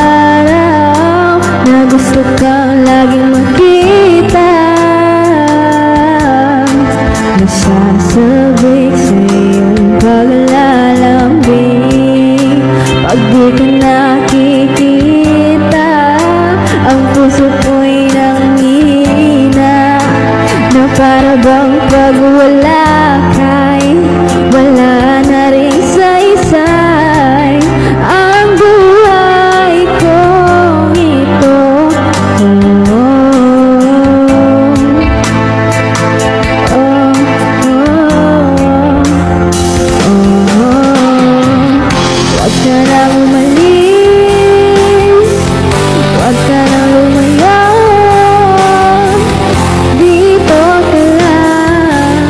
Araw-araw na gusto kang laging makita, nasasabik sa iyong paglalambing. Pag di ka nakikita, ang puso ko'y nanghihina, na para bang pag wala ka'y wala na rin saysay ang buhay kong ito. Huwag ka nang umalis, huwag ka nang lumayo, dito ka lang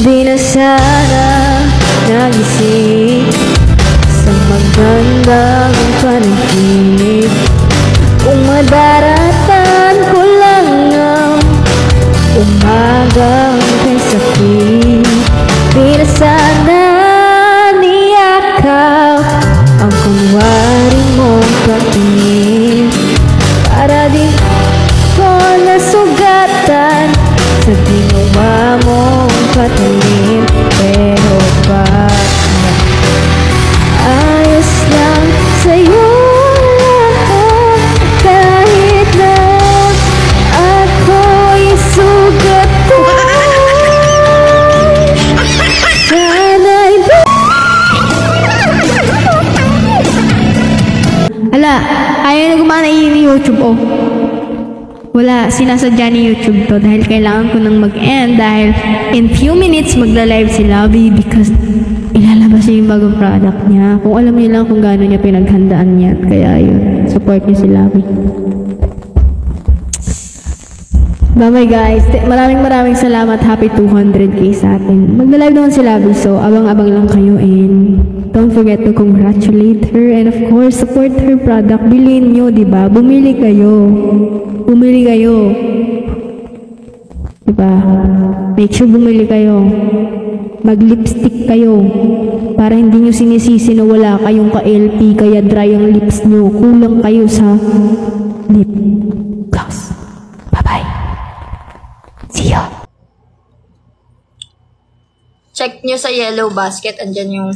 Di na sana nagising sa magandang panaginip. Kung madaratan ko lang ang umagang kay sakit. Di na sana niyakap ang kunwari mong patingin. Para di ko nasugatan sa ginawa mong patalim. Pero bakit ayos lang sa'yo lahat, kahit na ako'y sugatan. Sana'y Ala, ayaw na gumana yung YouTube, oh. Wala, sinasadya ni YouTube to dahil kailangan ko nang mag-end dahil in few minutes magla-live si Lovey because ilalabas niya yung bagong product niya. Kung alam niyo lang kung gaano niya pinaghandaan niya, kaya yun, support niyo si Lovey. Bye-bye guys, maraming salamat. Happy 200k sa atin. Magla-live naman si Lovey, so abang-abang lang kayo and don't forget to congratulate her and of course support her product. Bilhin nyo, diba? Bumili kayo. Bumili kayo. Diba? Make sure bumili kayo. Mag-lipstick kayo. Para hindi nyo sinisisi na wala kayong ka-LP, kaya dry ang lips nyo. Kulang kayo sa lip gloss. Bye-bye. See ya. Check nyo sa yellow basket. Andyan yung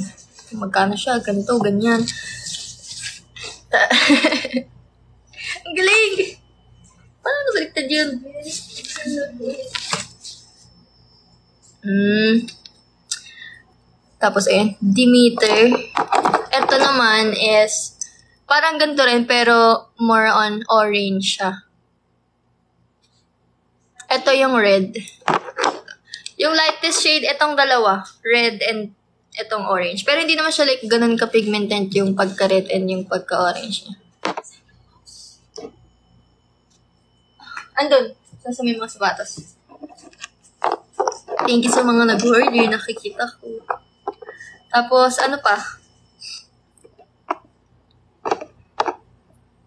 magkano siya, ganito, ganyan. Ang galing! Paano nasaliktad yun? Tapos ayan, Demeter. Ito naman is parang ganito rin pero more on orange siya. Ito yung red. Yung lightest shade, itong dalawa. Red and itong orange. Pero hindi naman siya like ganun ka-pigmented yung pagka-red and yung pagka-orange niya. Andun. Sa may mga sapatos. Thank you sa mga nag-order. Nakikita ko. Tapos, ano pa?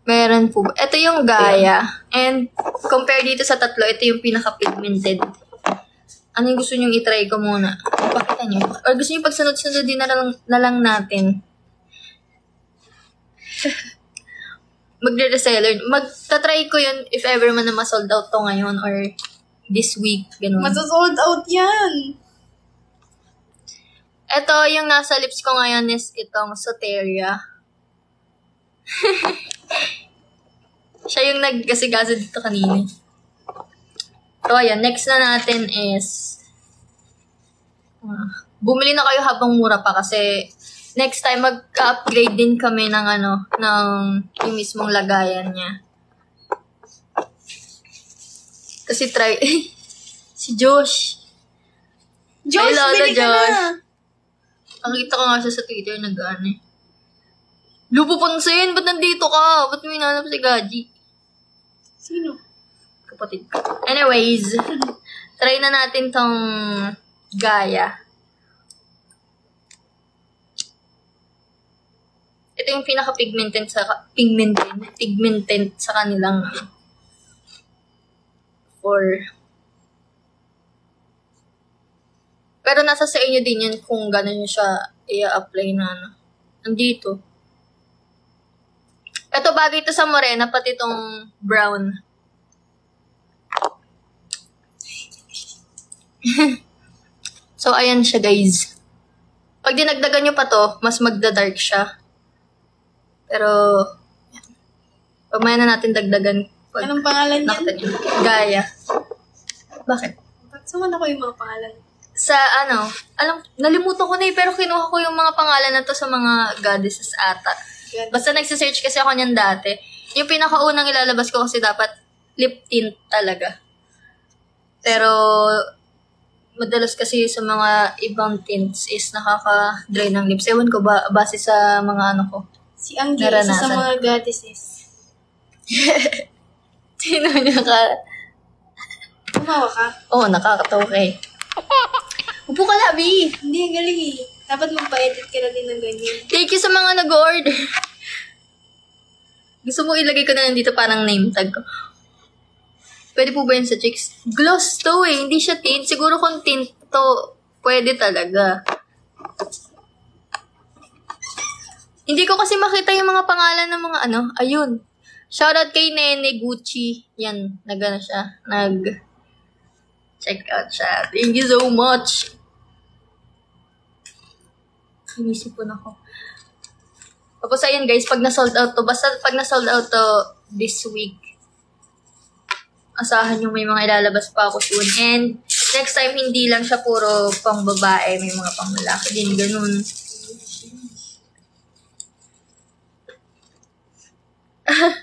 Meron po. Ito yung Gaia. And, compare dito sa tatlo, ito yung pinaka-pigmented. Ano yung gusto nyong itry ko muna? Pakita nyo. Or gusto nyo pagsunod-sunod din na lang natin. Magre-reseller. Magta-try ko yun if ever man na ma-sold out to ngayon or this week. Ganun. Masa-sold out yan! Ito, yung nasa lips ko ngayon is itong Soteria. Siya yung naggasigasa dito kanina. So, ayan. Next na natin is bumili na kayo habang mura pa kasi next time mag-upgrade din kami ng yung mismong lagayan niya. Kasi si Josh. Josh, bili ka na! Nakita ko nga siya sa Twitter, nag-ano eh. Lupo Pansin, ba't nandito ka? Ba't may nanap si Gaji? Sino? Kapatid ko. Anyways, try na natin tong Gaia. Ito yung pinaka-pigmented sa kanilang pero nasa sa inyo din yan kung gano'n nyo siya i-apply na nandito. Ito bagay ito sa morena, pati itong brown. So, ayan siya guys. Pag dinagdagan nyo pa to, mas magda-dark siya. Pero, pamaya na natin dagdagan. Anong pangalan yan? Gaia. Bakit? Saan ako yung mga pangalan? Sa nalimutan ko na pero kinuha ko yung mga pangalan na to sa mga goddesses ata. Basta nagsisearch kasi ako niyan dati. Yung pinakaunang ilalabas ko kasi dapat lip tint talaga. Pero, madalas kasi sa mga ibang tints is nakaka-dry ng lips. Ewan ko ba, base sa mga ko. Si Anggi, isa sa mga goddesses. Sino niya ka? Tumawa ka? Oo, nakakatawa ka eh. Upo ka na, Bi. Hindi, ang galing eh. Dapat magpa-edit ka na din ng ganyan. Thank you sa mga nag-order. Gusto mo ilagay ko na lang dito parang name tag ko. Pwede po ba yun sa chicks? Gloss to eh, hindi siya tint. Siguro kung tint to, pwede talaga. Hindi ko kasi makita yung mga pangalan ng mga ano. Ayun. Shoutout kay Nene Gucci. Yan, nag-ano siya. Check out siya. Thank you so much. Inisipon ako. Tapos ayan guys, pag na-sold out to, basta pag na-sold out to this week, asahan yung may mga ilalabas pa ako soon. And next time, hindi lang siya puro pang babae, may mga pang lalaki din, ganun.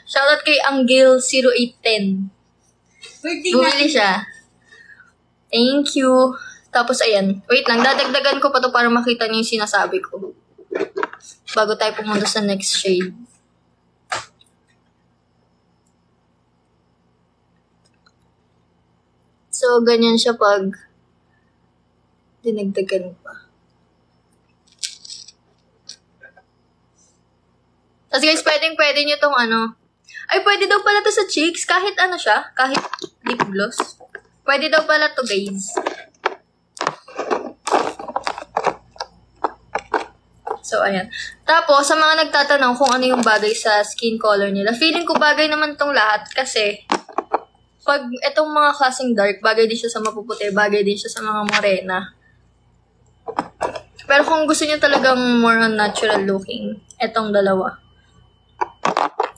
Shoutout kay Anggil 0810. Bumili siya. Thank you. Tapos ayan, wait lang, dadagdagan ko pa to para makita niyo yung sinasabi ko. Bago tayo pumunta sa next shade. So, ganyan siya pag dinagdagan pa. Tapos guys, pwede nyo tong ano. Ay, pwede daw pala to sa cheeks. Kahit ano siya. Kahit lip gloss. Pwede daw pala to guys. So, ayan. Tapos, sa mga nagtatanong kung ano yung bagay sa skin color nila, feeling ko bagay naman tong lahat kasi pag itong mga klaseng dark, bagay din siya sa mapuputi, bagay din siya sa mga morena. Pero kung gusto niyo talagang more on natural looking, etong dalawa.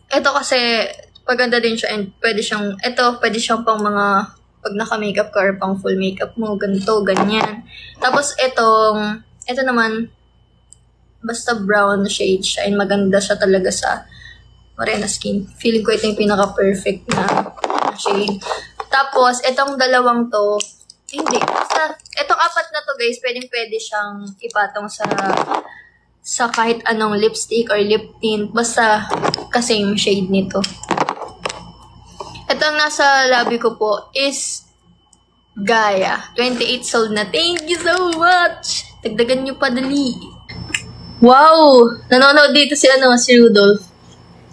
Ito kasi, paganda din siya and pwede siyang pang mga pag naka-makeup ka or pang full makeup mo, ganito, ganyan. Tapos ito naman, basta brown shade siya and maganda siya talaga sa morena skin. Feeling ko ito yung pinaka-perfect na shade. Tapos, itong dalawang to, hindi. Itong apat na to guys, pwede siyang ipatong sa kahit anong lipstick or lip tint. Basta kasame shade nito. Itong nasa labi ko po is Gaia. 28 sold na. Thank you so much! Dagdagan nyo pa dali. Wow! Nanonood dito si Rudolph.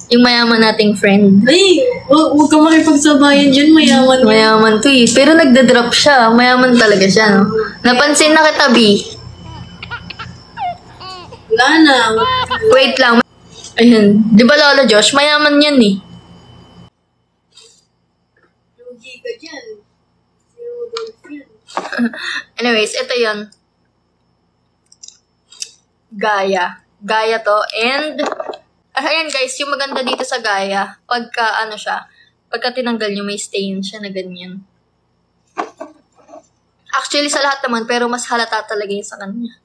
Yung mayaman nating friend. Ay, huwag ka makipagsabayan dyan, mayaman. Mayaman to eh. Pero nagda-drop siya. Mayaman talaga siya, no? Napansin na kita, B. Wala na. Wait lang. Ayun. Di ba Lola Josh? Mayaman yan eh. Lugi ka dyan. Si Rudolph yan. Anyways, ito yun. Gaia. Gaia to. And, ayan guys, yung maganda dito sa Gaia, pagka tinanggal nyo, may stain siya na ganyan. Actually, sa lahat naman, pero mas halata talaga yung sa kanya.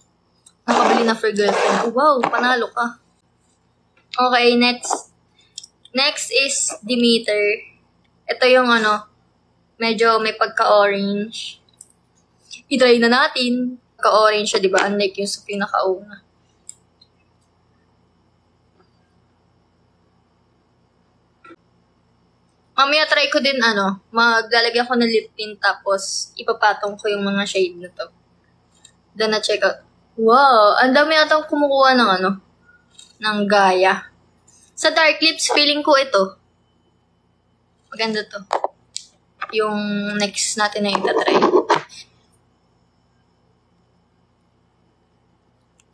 Nakabili na for girlfriend. Wow, panalo ka. Okay, next. Next is Demeter. Ito yung medyo may pagka-orange. I-try na natin. Pagka-orange siya, di ba? Unlike yung sa pinakauna. Mamaya try ko din maglalagay ako ng lip tint tapos ipapatong ko yung mga shade na to. Then na-check out. Wow, ang dami atang kumukuha ng Gaia. Sa dark lips, feeling ko ito. Maganda to. Yung next natin na itatry.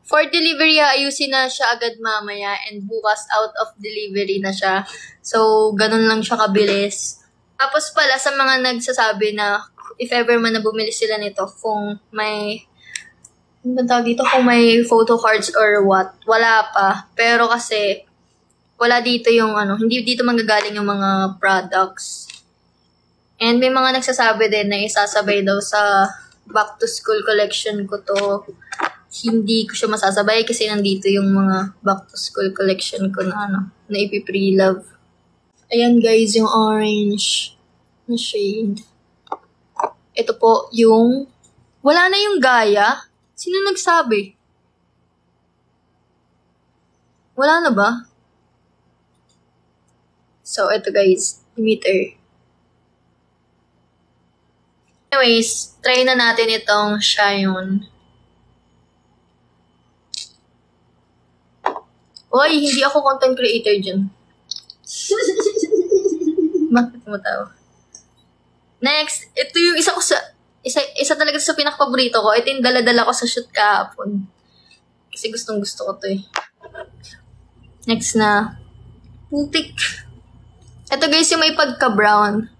For delivery, ayusin na siya agad mamaya and bukas out of delivery na siya. So, ganun lang siya kabilis. Tapos pala, sa mga nagsasabi na if ever man na bumili sila nito, kung may kung may photo cards or what, wala pa. Pero kasi, wala dito yung hindi dito manggagaling yung mga products. And may mga nagsasabi din na isasabay daw sa back to school collection ko to. Hindi ko siya masasabay kasi nandito yung mga back to school collection ko na ipi-pre-love. Ayan guys, yung orange na shade. Ito po yung, wala na yung Gaia. Sino nagsabi? Wala na ba? So, ito guys, Demeter. Anyways, try na natin itong Shayon. Hoy, hindi ako content creator dyan. Bakit mo tao? Next, ito yung isa talaga sa pinaka-paborito ko. Ito yung dala-dala ko sa shoot kahapon. Kasi gustong-gusto ko to eh. Next na, putik. Ito guys, yung may pagka-brown.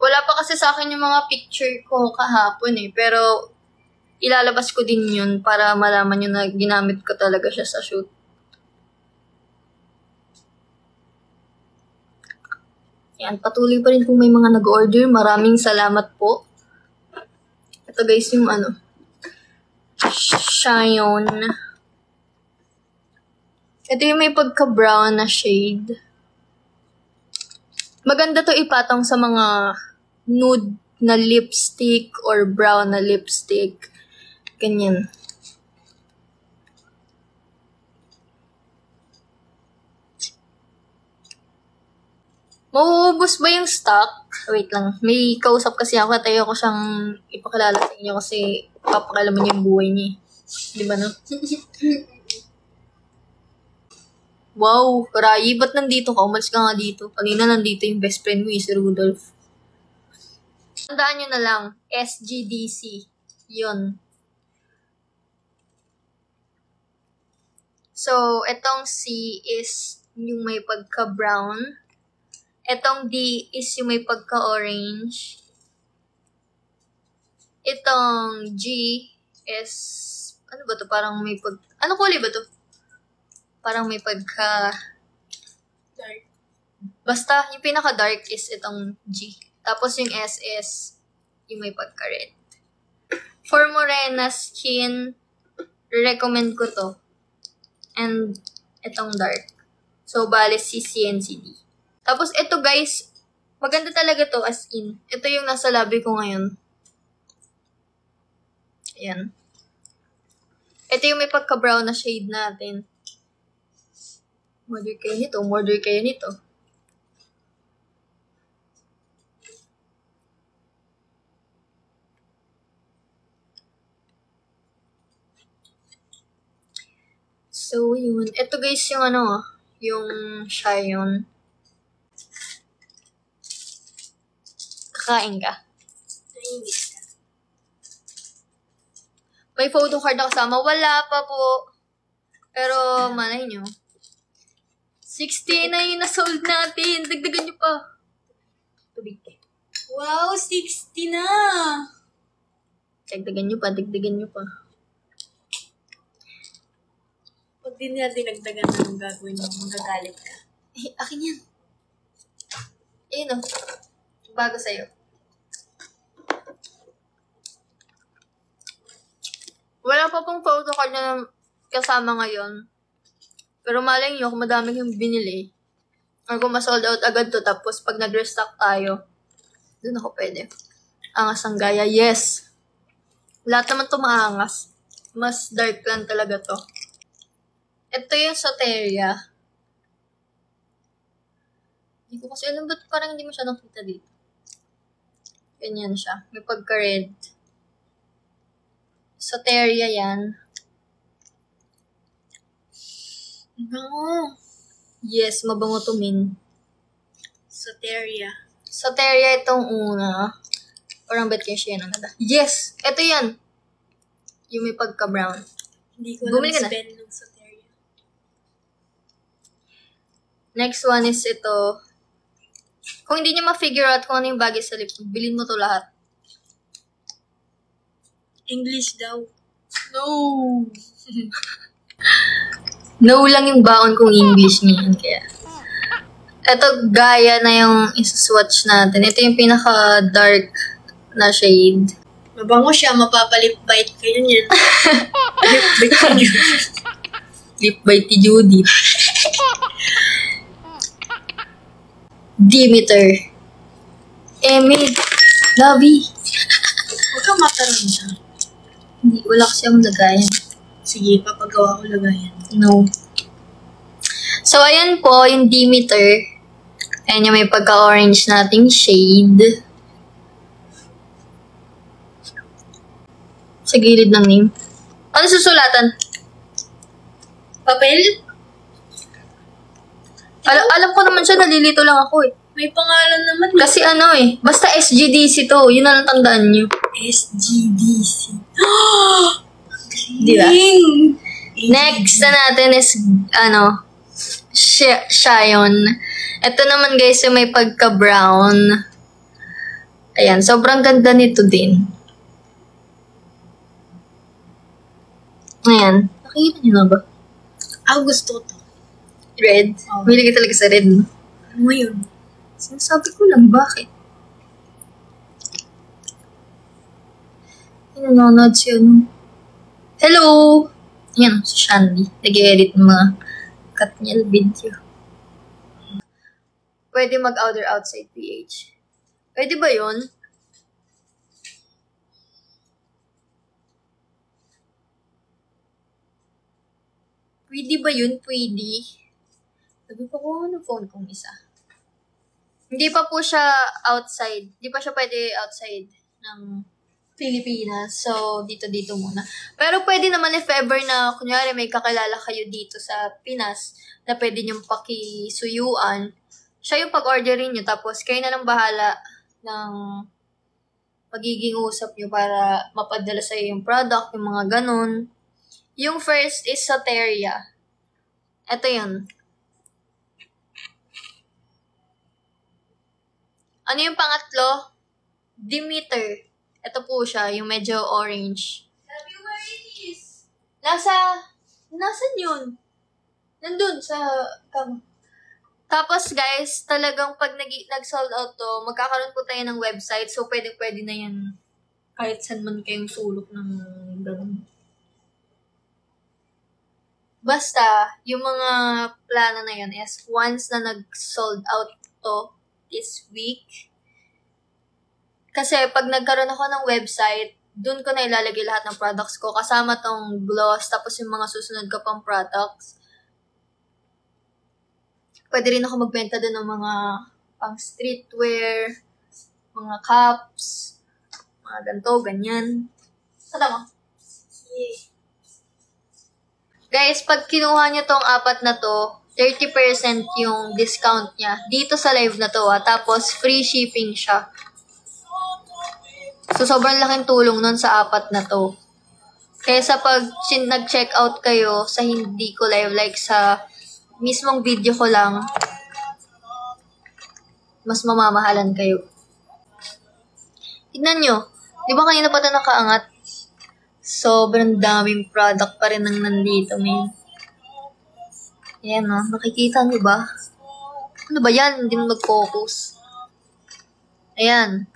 Wala pa kasi sa akin yung mga picture ko kahapon eh. Pero, ilalabas ko din yun para malaman nyo na ginamit ko talaga siya sa shoot. Yan, patuloy pa rin kung may mga nag-order. Maraming salamat po. Ito guys yung Shayon. Ito yung may pagka-brown na shade. Maganda to ipatong sa mga nude na lipstick or brown na lipstick. Ganyan. Mauubos ba yung stock? Wait lang. May kausap kasi ako at ayaw ko siyang ipakilala sa inyo kasi papakalaman niyo yung buhay niya. Di ba no? Wow, Rai, ba't nandito ka? Umalis ka nga dito. Kanina nandito yung best friend mo, si Rudolph. Tandaan nyo na lang, SGDC. Yun. So, etong C is yung may pagka-brown. Etong D is yung may pagka-orange. Itong G is, ano ba to? Parang may ano kulay ba to? Parang may pagka... Dark. Basta, yung pinaka-dark is itong G. Tapos yung S is yung may pagka-red. For morena skin, recommend ko to. And itong dark. So, bale CC and CD. Tapos ito guys, maganda talaga to as in. Ito yung nasa labi ko ngayon. Ayan. Ito yung may pagka-brown na shade natin. Order kayo nito, order kayo nito. So, yun. Ito guys yung yung Shayon. Kakain ka. Nainis ka. May photo card na kasama. Wala pa po. Pero, malay nyo. 60 na yung nasold natin. Dagdagan nyo pa. Tubig. Wow, 60 na! Dagdagan nyo pa, dagdagan nyo pa. Pag di nila dinagdagan ng gagawin mo, magagalit ka. Eh, akin yan. Ayun o. Bago sa'yo. Wala pa pong photo card na kasama ngayon. Pero malay nyo, kung madami yung binili, or kung ma-sold out agad to, tapos pag nag-restock tayo, dun ako pwede. Angas ang gaya. Yes! Lahat naman to maangas. Mas dark lang talaga to. Ito yung Soteria. Hindi ko kasi alam ba't parang hindi mo siya nakita dito. Ganyan siya. May pagka-red. Soteria yan. Bango. Yes, mabango to min. Soteria. Soteria itong una. Parang ba't kayo siya yan ang ganda? Yes! Ito yan. Yung may pagka-brown. Hindi ko alam Bumili ka na? spell ng Soteria. Next one is ito. Kung hindi nyo ma-figure out kung ano yung bagay sa lips, bilhin mo to lahat. English daw. No! No lang yung baon kung English niyan. Kaya. Ito, gaya na yung isa-swatch natin. Ito yung pinaka-dark na shade. Mabango siya, mapapalip bite kayo niyan. Lip bite ka Judith. Lip bite ni Judith. Demeter. Amy. Lovey. Huwag kang makaroon siya. Hindi, wala kasi akong lagayan. Sige, papagawa ko lagayan. No. So, ayan po, yung Demeter. Ayan yung may pagka-orange nating shade. Sa gilid ng name. Ano susulatan? Papel? Alam ko naman siya, nalilito lang ako eh. May pangalan naman. Kasi ano eh, basta SGDC to, yun na lang tandaan nyo. SGDC. Di ba? Next na natin is, Shion. Ito naman guys, yung may pagka-brown. Ayan, sobrang ganda nito din. Ayan, nakikita nyo na ba? Gusto ko to. Red? Oh. Mili ka talaga sa red, no? Ano yun? Sinasabi ko lang, bakit? Nanonood siya, no? Hello! Yan, si Shandy. Nag-edit ng mga Katniel video. Pwede mag-outer outside PH. Pwede ba yun? Pwede ba yun? Pwede. Sabi ko ng phone kong isa. Hindi pa po siya outside. Hindi pa siya pwede outside ng Pilipinas. So, dito muna. Pero pwede naman if ever na, kunyari, may kakilala kayo dito sa Pinas na pwede niyong pakisuyuan. Siya yung pag-orderin niyo. Tapos, kayo na lang bahala ng magiging usap niyo para mapadala sa'yo yung product, yung mga ganun. Yung first is Soteria. Ito yun. Ano yung pangatlo? Demeter. Ito po siya, yung medyo orange. Nasaan yun? Nandun sa kama. Tapos guys, talagang pag nag-sold out to, magkakaroon po tayo ng website. So, pwede na yan. Kahit saan man kayong sulok ng ganun. Basta, yung mga plano na yun is once na nag-sold out to this week, kasi pag nagkaroon ako ng website, dun ko na ilalagay lahat ng products ko. Kasama tong gloss, tapos yung mga susunod ko pang products. Pwede rin ako magbenta dun ng mga pang streetwear, mga cups, mga ganito, ganyan. Sada mo? Yeah. Guys, pag kinuha nyo tong 4 na to, 30% yung discount niya dito sa live na to. Tapos, free shipping siya. So, sobrang laking tulong nun sa 4 na to. Kaya sa pag nag-check out kayo sa hindi ko live, like sa mismong video ko lang, mas mamamahalan kayo. Tignan nyo. Di ba kanina pa ito nakaangat? Sobrang daming product pa rin ang nandito, man. Ayan, no? Nakikita nyo ba? Ano ba yan? Hindi mo mag-focus. Ayan.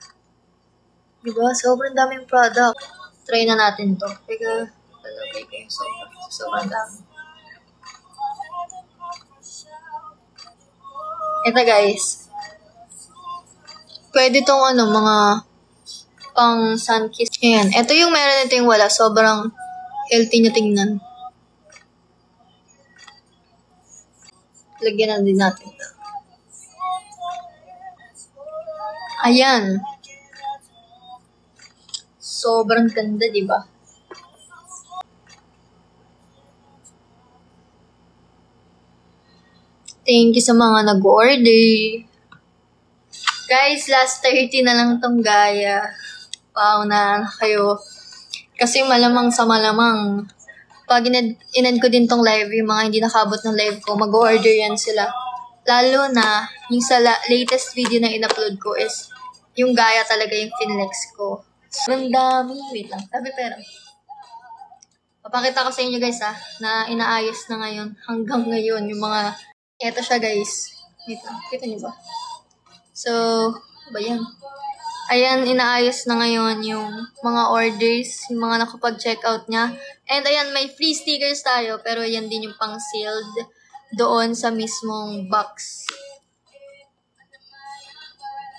Diba? Sobrang daming product. Try na natin to. Teka, talagay ko yung sobrang dami. Ito guys. Pwede tong mga pang sun kiss. Ayan. Ito yung meron, ito yung wala. Sobrang healthy niya tingnan. Lagyan na din natin ito. Ayan. Sobrang ganda, di ba? Thank you sa mga nag-order. Guys, last 30 na lang tong gaya. Pauna na kayo. Kasi malamang sa malamang, pag inad ko din tong live, yung mga hindi nakabot ng live ko, mag-order yan sila. Lalo na, yung sa latest video na in-upload ko is, yung gaya talaga yung finlex ko. Sobrang dami. Wait lang. Sabi pero. Papakita ko sa inyo guys na inaayos na ngayon. Hanggang ngayon. Yung mga, eto siya guys. Wait lang. Kita niyo ba? So, ba yan? Ayan, inaayos na ngayon yung mga orders. Yung mga nakapag-check out niya. And ayan, may free stickers tayo. Pero yan din yung pang sealed doon sa mismong box.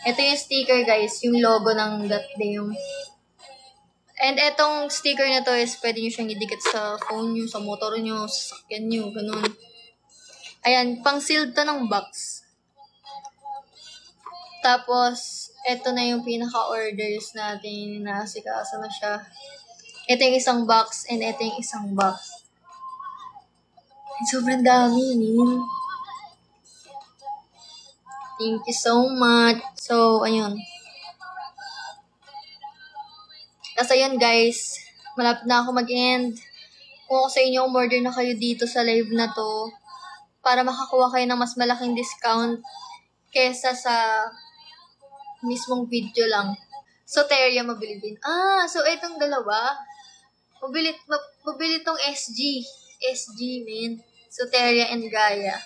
Ito yung sticker guys. Yung logo ng Gatdeum. And etong sticker na to is pwede nyo siyang idikit sa phone nyo, sa motor nyo, sa sasakyan nyo, ganun. Ayan, pang-sealed to ng box. Tapos, eto na yung pinaka-orders natin. Naasikaso na siya. Ito yung isang box and ito yung isang box. Sobrang dami, Nin. Thank you so much. So, ayun. Kasi yun, guys. Malapit na ako mag-end. Kung ako sa inyo, umorder na kayo dito sa live na to para makakuha kayo ng mas malaking discount kesa sa mismong video lang. So, Terria, mabili din. So, itong dalawa. Mabili tong SG. SG, man. So, Terria and Gaia.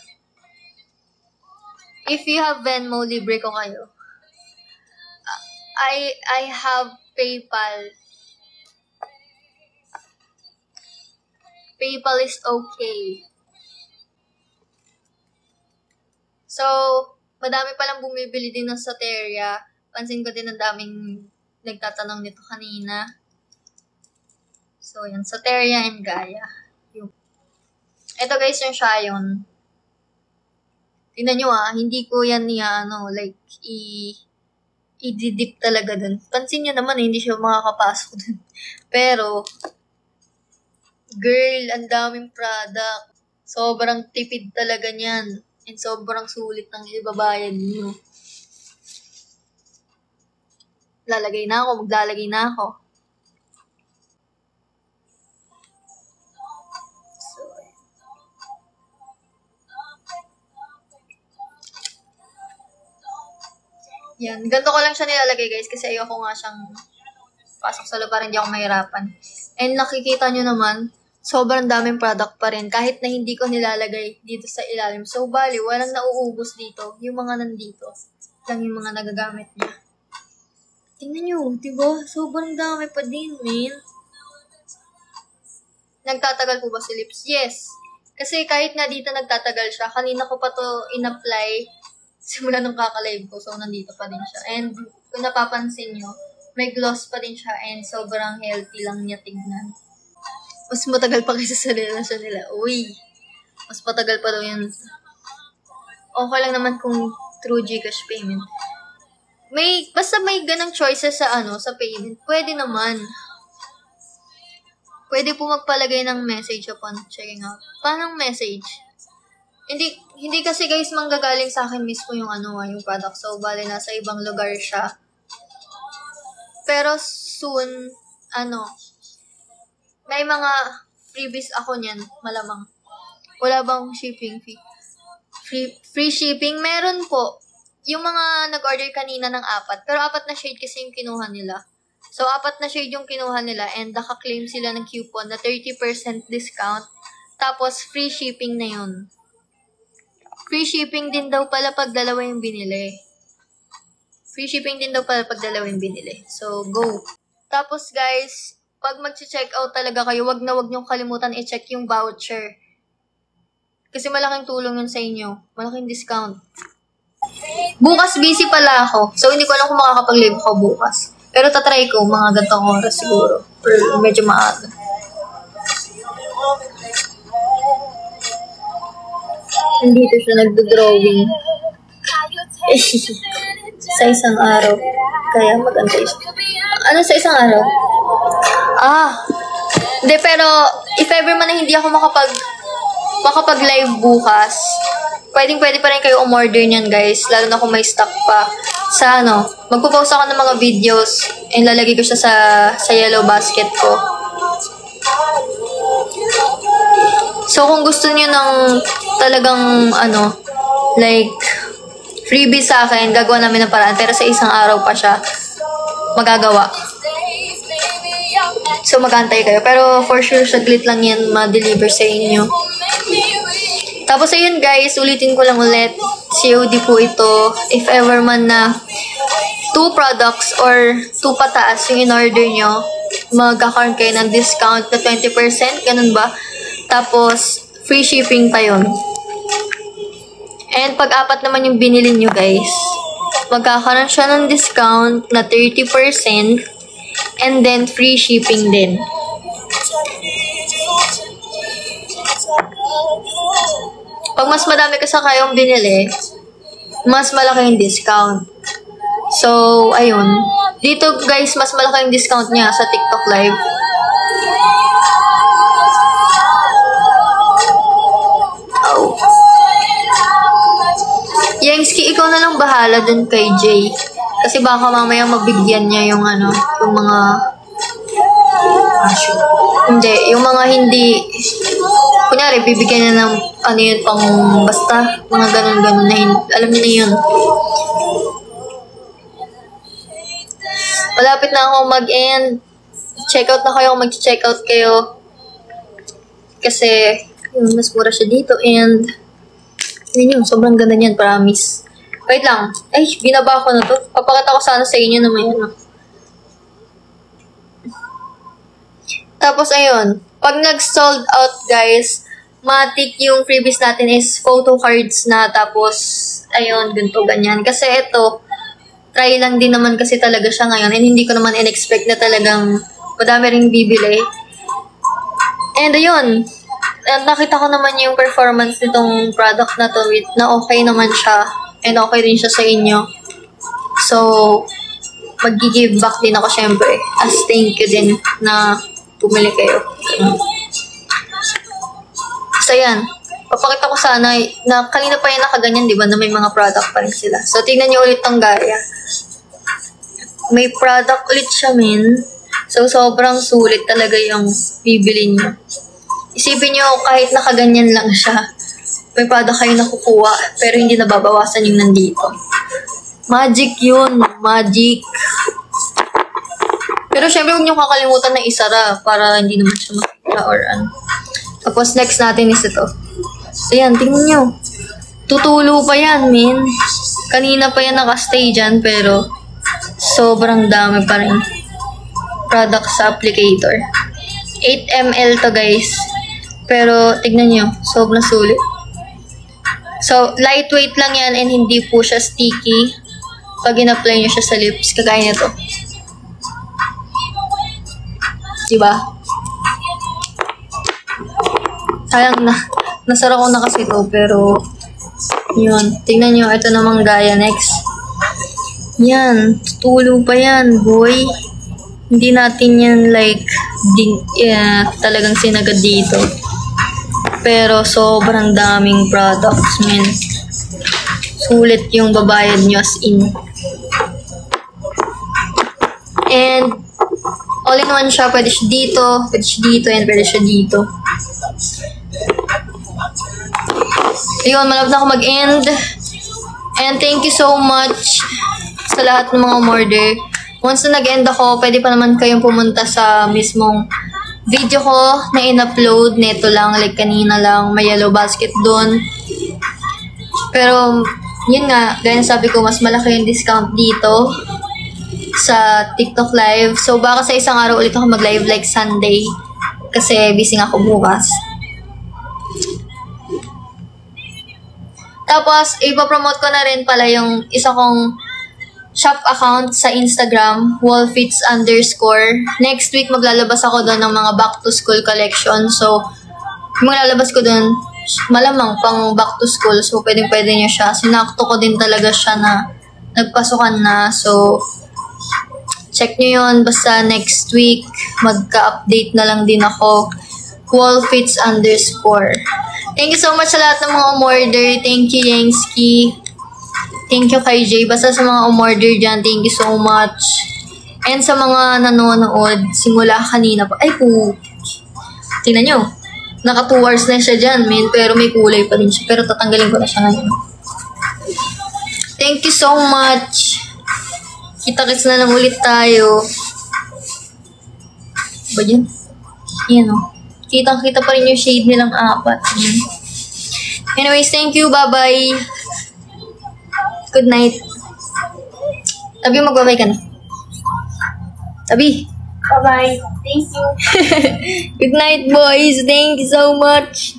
If you have Venmo, libre ko kayo. I have PayPal. PayPal is okay. So, madami palang bumibili din ng Soteria. Pansin ko din ang daming nagtatanong nito kanina. So, yan. Soteria and Gaia. Ito guys, yung Xion. Tingnan nyo hindi ko yan i-dip talaga dun. Pansin nyo naman, hindi siya makakapasok dun. Pero, girl, ang daming product. Sobrang tipid talaga niyan. And sobrang sulit ng ibabayad nyo. Maglalagay na ako. Yan. Ganito ko lang siya nilalagay, guys, kasi ayoko nga siyang pasok sa loob para hindi ako mahirapan. And nakikita nyo naman, sobrang daming product pa rin kahit na hindi ko nilalagay dito sa ilalim. So, bali, walang nauubos dito. Yung mga nandito lang yung mga nagagamit niya. Tingnan nyo, diba? Sobrang dami pa din, man. Nagtatagal po ba si lips? Yes. Kasi kahit nga dito nagtatagal siya, kanina ko pa to in-apply simula nung kakalive ko. So, nandito pa din siya. And kung napapansin nyo, may gloss pa din siya and sobrang healthy lang niya tignan. Mas matagal pa kaysa sa relasyon nila. Uy! Mas matagal pa daw yun. Okay lang naman kung through Gcash payment. Basta may ganang choices sa sa payment. Pwede naman. Pwede po magpalagay ng message upon checking out. Paano message? Hindi kasi guys manggagaling sa akin mismo yung yung product. So, bali nasa ibang lugar siya. Pero soon, may mga freebies ako niyan, malamang. Wala bang shipping fee? Free shipping? Meron po. Yung mga nag-order kanina ng 4, pero 4 na shade kasi yung kinuha nila. So, 4 na shade yung kinuha nila and naka-claim sila ng coupon na 30% discount. Tapos, free shipping na yun. Free shipping din daw pala pag dalawa yung binili. Free shipping din daw pala pag dalawa yung binili. So, go. Tapos, guys, pag mag-check out talaga kayo, wag niyong kalimutan i-check yung voucher. Kasi malaking tulong yun sa inyo. Malaking discount. Bukas busy pala ako. So, hindi ko alam kung makakapag-live ako bukas. Pero tatry ko mga gantong oras siguro. Pero medyo maaga. Nandito siya nagdo-drawing. Sa isang araw. Kaya magantay siya. Ano sa isang araw? Hindi, pero if ever man na hindi ako makapag-live bukas, pwede pa rin kayo umorder niyan, guys. Lalo na kung may stock pa. Sa magpo-post ako ng mga videos and lalagay ko siya sa yellow basket ko. So, kung gusto niyo ng talagang, freebie sa akin, gagawa namin ng paraan. Pero sa isang araw pa siya magagawa. So, mag-antay kayo. Pero, for sure, saglit lang yan ma-deliver sa inyo. Tapos, ayun guys, ulitin ko lang ulit. COD po ito. If ever man na 2 products or 2 pataas yung in-order nyo, magkakaroon kayo ng discount na 20%. Ganun ba? Tapos, free shipping pa yun. And pag 4 naman yung binili nyo guys, magkakaroon siya ng discount na 30% and then free shipping din. pag mas madami kasi kayong binili, mas malaki yung discount. So, ayun. Dito guys, mas malaki yung discount niya sa TikTok Live. Oh. Yengski, ikaw na lang bahala dun kay Jay. Kasi baka mamaya mabigyan niya yung ano, yung mga... Hindi, yung mga hindi... Kunyari, bibigyan niya ng ano yun, pang basta, mga ganun-ganun na yun. Alam niyo na yun. Malapit na akong mag-end. Check-out na kayo, mag-check-out kayo. Kasi, yun, mas mura siya dito. And, yun, sobrang ganda niyan, promise. Wait lang. Ay, binaba ko na to. Papakita ko sana sa inyo na may ano. Tapos, ayun. Pag nag-sold out, guys, matik yung freebies natin is photo cards na. Tapos, ayun, ganito, ganyan. Kasi ito, try lang din naman kasi talaga siya ngayon. And hindi ko naman in-expect na talagang madami ring bibili. And, ayun. And nakita ko naman yung performance nitong product na to. Na okay naman siya. And okay rin siya sa inyo. So, mag-give back din ako syempre. As thank you din na pumili kayo. So, yan. Papakita ko sana na kanina pa yung nakaganyan, di ba, na may mga product pa rin sila. So, tingnan nyo ulit tong gaya. May product ulit siya, min. So, sobrang sulit talaga yung bibili nyo. Isipin nyo, kahit nakaganyan lang siya, may product kayo nakukuha, pero hindi nababawasan yung nandito. Magic yun. Magic. Pero syempre, huwag nyo kakalimutan na isara para hindi naman siya makita or ano. Tapos, next natin is ito. Ayan, tingnan nyo. Tutulo pa yan, min. Kanina pa yan nakastay dyan, pero sobrang dami pa rin product sa applicator. 8 ml to, guys. Pero, tignan nyo. Sobrang sulit. So, lightweight lang yan and hindi po siya sticky. Pag in-apply nyo siya sa lips, kagaya nito. Diba? Sayang na. Nasara ko na kasi ito, pero yun. Tingnan nyo, ito namang gaya next. Yan. Tulo pa yan, boy. Hindi natin yan like talagang sinagad dito. Pero sobrang daming products, men. Sulit yung babayad nyo as in. And all in one siya. Pwede siya dito, pwede siya dito, and pwede siya dito. Ayun, malapit na ako mag-end. And thank you so much sa lahat ng mga umorder. Once na nag-end ako, pwede pa naman kayong pumunta sa mismong video ko na in-upload. Neto lang, like kanina lang. May yellow basket doon. Pero, yun nga, gaya sabi ko, mas malaki yung discount dito sa TikTok Live. So, baka sa isang araw ulit ako mag-live like Sunday. Kasi busy nga ako bukas. Tapos, ipapromote ko na rin pala yung isa kong shop account sa Instagram, wallfits_. Next week, maglalabas ako doon ng mga back to school collection. So, maglalabas ko doon, malamang pang back to school. So, pwede nyo siya. Sinakto ko din talaga siya na nagpasukan na. So, check nyo yun. Basta next week, magka-update na lang din ako. wallfits_. Thank you so much sa lahat ng mga umorder. Thank you, Yengski. Thank you kay Jay. Basta sa mga umorder dyan, thank you so much. And sa mga nanonood, simula kanina pa. Ay po. Tingnan nyo. Naka 2 hours na siya dyan, men. Pero may kulay pa rin siya. Pero tatanggalin ko na siya ngayon. Thank you so much. Kita-kits na lang ulit tayo. Ba yan? Yan o. Kitang-kita pa rin yung shade nilang 4. Anyways, thank you. Bye-bye. Good night. Tabi, magbabay ka na. Tabi. Bye-bye. Thank you. Good night, boys. Thank you so much.